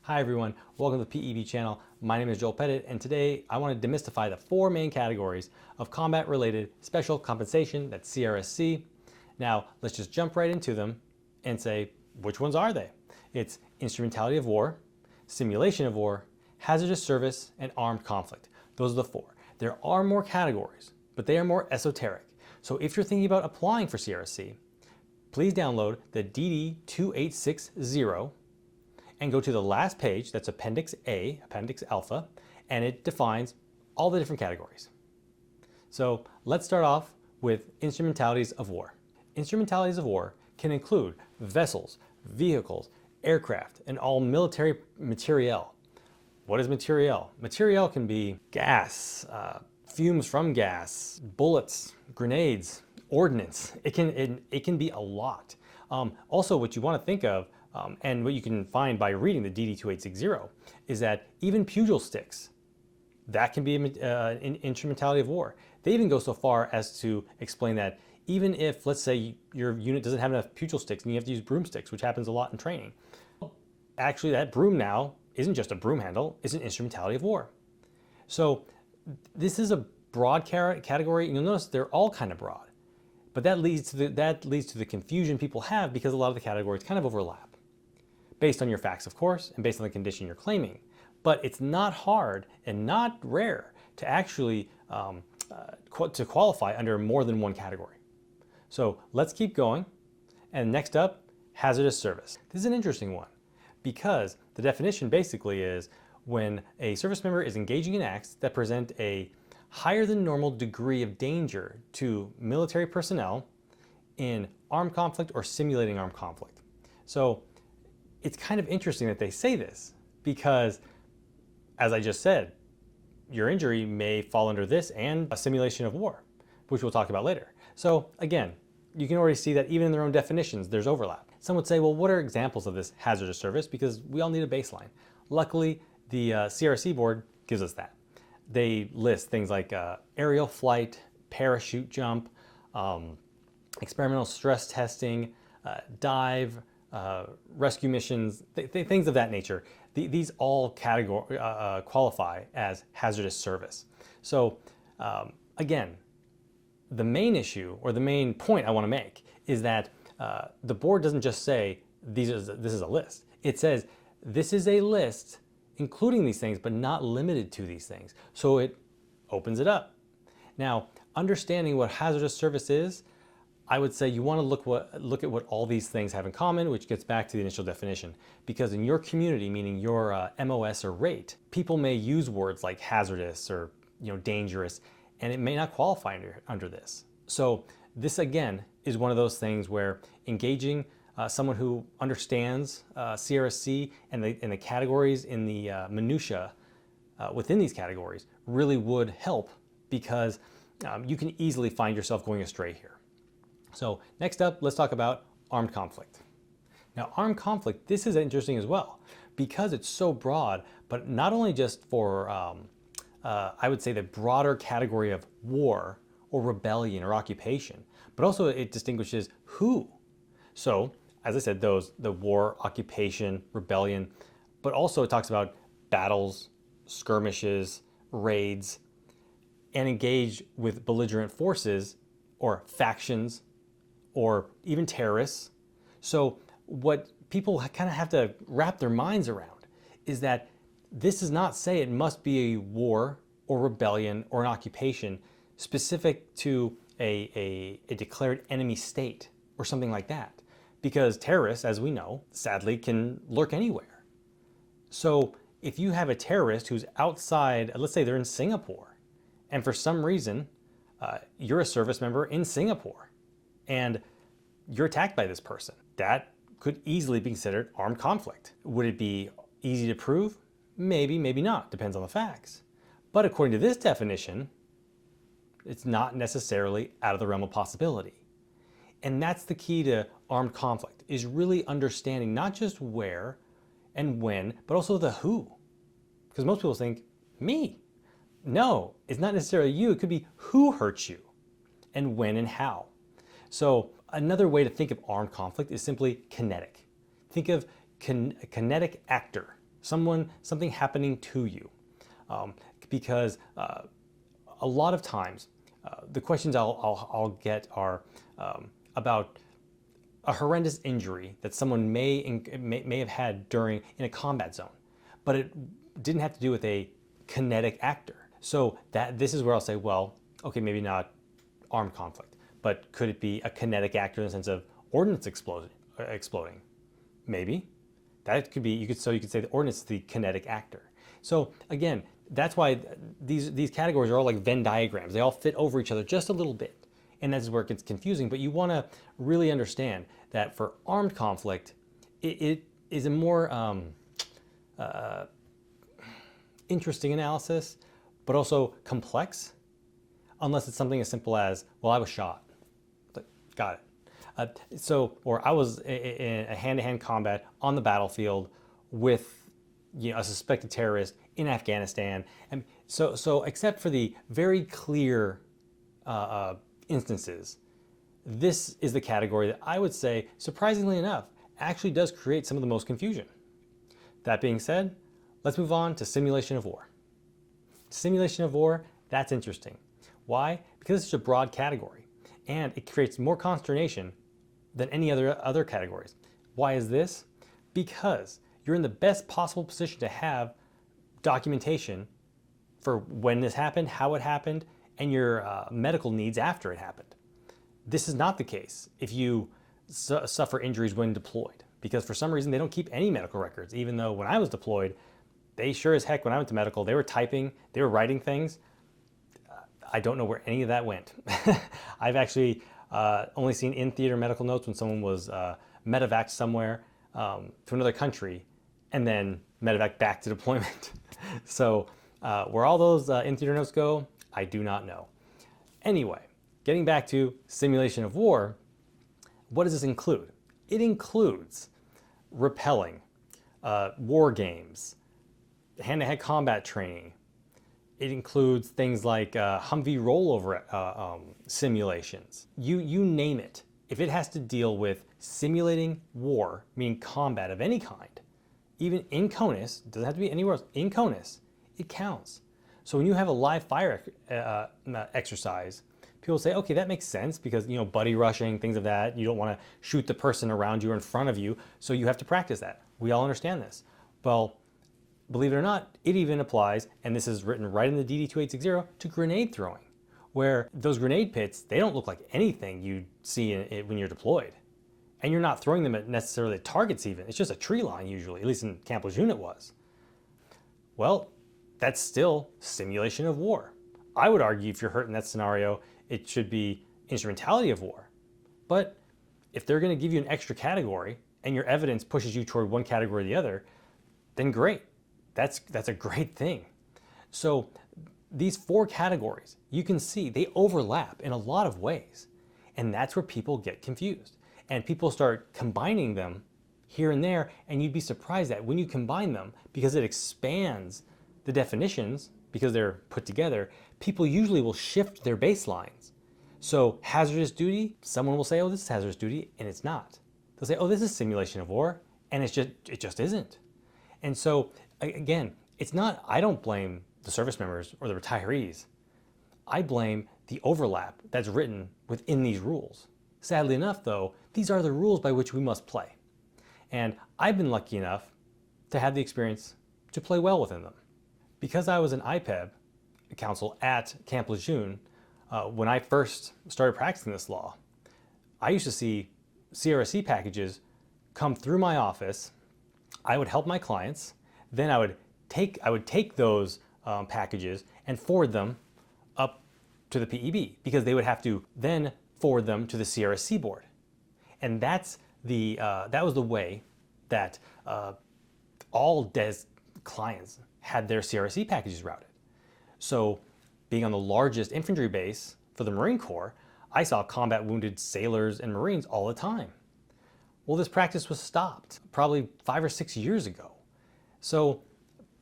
Hi everyone, welcome to the PEB channel. My name is Joel Pettit, and today I want to demystify the four main categories of combat-related special compensation, that's CRSC. Now, let's just jump right into them and say, which ones are they? It's instrumentality of war, simulation of war, hazardous service, and armed conflict. Those are the four. There are more categories, but they are more esoteric. So if you're thinking about applying for CRSC, please download the DD2860 and go to the last page, that's Appendix A, Appendix Alpha, and it defines all the different categories. So let's start off with instrumentalities of war. Instrumentalities of war can include vessels, vehicles, aircraft, and all military materiel. What is materiel? Materiel can be gas, fumes from gas, bullets, grenades, ordnance. It can be a lot. Also, what you want to think of, and what you can find by reading the DD2860, is that even pugil sticks, that can be an instrumentality of war. They even go so far as to explain that even if, let's say, your unit doesn't have enough pugil sticks and you have to use broomsticks, which happens a lot in training, actually that broom now isn't just a broom handle, it's an instrumentality of war. So this is a broad category, and you'll notice they're all kind of broad. But that leads to the confusion people have because a lot of the categories kind of overlap. Based on your facts, of course, and based on the condition you're claiming. But it's not hard and not rare to actually to qualify under more than one category. So let's keep going. And next up, hazardous service. This is an interesting one because the definition basically is when a service member is engaging in acts that present a higher than normal degree of danger to military personnel in armed conflict or simulating armed conflict. So it's kind of interesting that they say this because, as I just said, your injury may fall under this and a simulation of war, which we'll talk about later. So again, you can already see that even in their own definitions, there's overlap. Some would say, well, what are examples of this hazardous service? Because we all need a baseline. Luckily, the CRSC board gives us that. They list things like aerial flight, parachute jump, experimental stress testing, dive, rescue missions, things of that nature. These all qualify as hazardous service. So again, the main issue or the main point I want to make is that the board doesn't just say this is a list. It says this is a list including these things, but not limited to these things. So it opens it up. Now, understanding what hazardous service is, I would say you want to look at what all these things have in common, which gets back to the initial definition. Because in your community, meaning your MOS or rate, people may use words like hazardous or dangerous, and it may not qualify under this. So this again is one of those things where engaging someone who understands CRSC and the categories in the minutia within these categories really would help, because you can easily find yourself going astray here. So next up, let's talk about armed conflict. Now, armed conflict, this is interesting as well because it's so broad, but not only just for, I would say, the broader category of war or rebellion or occupation, but also it distinguishes who. So, as I said, the war, occupation, rebellion, but also it talks about battles, skirmishes, raids, and engage with belligerent forces or factions, or even terrorists. So what people kind of have to wrap their minds around is that this does not say it must be a war or rebellion or an occupation specific to a declared enemy state or something like that. Because terrorists, as we know, sadly can lurk anywhere. So if you have a terrorist who's outside, let's say they're in Singapore, and for some reason you're a service member in Singapore, and you're attacked by this person, that could easily be considered armed conflict. Would it be easy to prove? Maybe, maybe not, depends on the facts. But according to this definition, it's not necessarily out of the realm of possibility. And that's the key to armed conflict, is really understanding not just where and when, but also the who. Because most people think, me. No, it's not necessarily you, it could be who hurts you, and when and how. So another way to think of armed conflict is simply kinetic. Think of kinetic actor. something happening to you. Because a lot of times, the questions I'll get are about a horrendous injury that someone may have had in a combat zone, but it didn't have to do with a kinetic actor. So this is where I'll say, well, okay, maybe not armed conflict, but could it be a kinetic actor in the sense of ordnance exploding? Maybe. That could be, you could say the ordnance is the kinetic actor. So again, that's why these categories are all like Venn diagrams. They all fit over each other just a little bit. And that's where it gets confusing. But you want to really understand that for armed conflict, it is a more interesting analysis, but also complex, unless it's something as simple as, well, I was shot. Got it. Or I was in a hand-to-hand combat on the battlefield with a suspected terrorist in Afghanistan. And so except for the very clear instances, this is the category that I would say, surprisingly enough, actually does create some of the most confusion. That being said, let's move on to simulation of war. Simulation of war, that's interesting. Why? Because it's such a broad category, and it creates more consternation than any other categories. Why is this? Because you're in the best possible position to have documentation for when this happened, how it happened, and your medical needs after it happened. This is not the case if you suffer injuries when deployed, because for some reason they don't keep any medical records, even though when I was deployed, they sure as heck, when I went to medical, they were typing, they were writing things. I don't know where any of that went. I've actually only seen in-theater medical notes when someone was medevaced somewhere to another country and then medevac back to deployment. So where all those in-theater notes go, I do not know. Anyway, getting back to simulation of war, what does this include? It includes rappelling, war games, hand-to-hand combat training. It includes things like Humvee rollover simulations. You name it. If it has to deal with simulating war, meaning combat of any kind, even in CONUS, it doesn't have to be anywhere else, in CONUS, it counts. So when you have a live fire exercise, people say, okay, that makes sense because, buddy rushing, things of that, you don't want to shoot the person around you or in front of you, so you have to practice that. We all understand this. Well, believe it or not, it even applies, and this is written right in the DD2860, to grenade throwing, where those grenade pits, they don't look like anything you see when you're deployed. And you're not throwing them at necessarily targets even. It's just a tree line usually, at least in Camp Lejeune it was. Well, that's still simulation of war. I would argue if you're hurt in that scenario, it should be instrumentality of war. But if they're going to give you an extra category and your evidence pushes you toward one category or the other, then great. That's a great thing. So these four categories, you can see they overlap in a lot of ways. And that's where people get confused. And people start combining them here and there, and you'd be surprised that when you combine them, because it expands the definitions, because they're put together, people usually will shift their baselines. So hazardous duty, someone will say, oh, this is hazardous duty, and it's not. They'll say, oh, this is simulation of war, and it just isn't. And so, again, it's not, I don't blame the service members or the retirees. I blame the overlap that's written within these rules. Sadly enough, though, these are the rules by which we must play. And I've been lucky enough to have the experience to play well within them. Because I was an IPEB counsel at Camp Lejeune, when I first started practicing this law, I used to see CRSC packages come through my office. I would help my clients. Then I would take those packages and forward them up to the PEB, because they would have to then forward them to the CRSC board. And that was the way that all DES clients had their CRSC packages routed. So being on the largest infantry base for the Marine Corps, I saw combat wounded sailors and Marines all the time. Well, this practice was stopped probably 5 or 6 years ago. So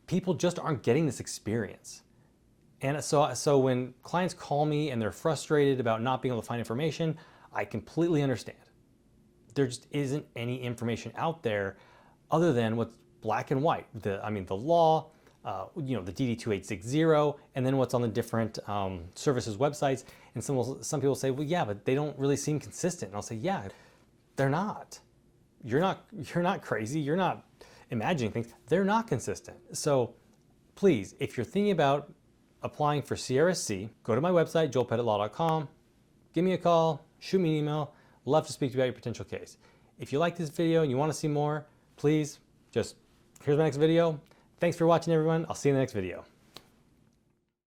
people just aren't getting this experience. And so when clients call me and they're frustrated about not being able to find information, I completely understand. There just isn't any information out there other than what's black and white. The law, the DD2860, and then what's on the different services websites. And some people say, well, yeah, but they don't really seem consistent. And I'll say, yeah, they're not. You're not crazy. You're not imagining things. They're not consistent. So please, if you're thinking about applying for CRSC, go to my website, joelpettitlaw.com, give me a call, shoot me an email. Love to speak to you about your potential case. If you like this video and you want to see more, please here's my next video. Thanks for watching, everyone. I'll see you in the next video.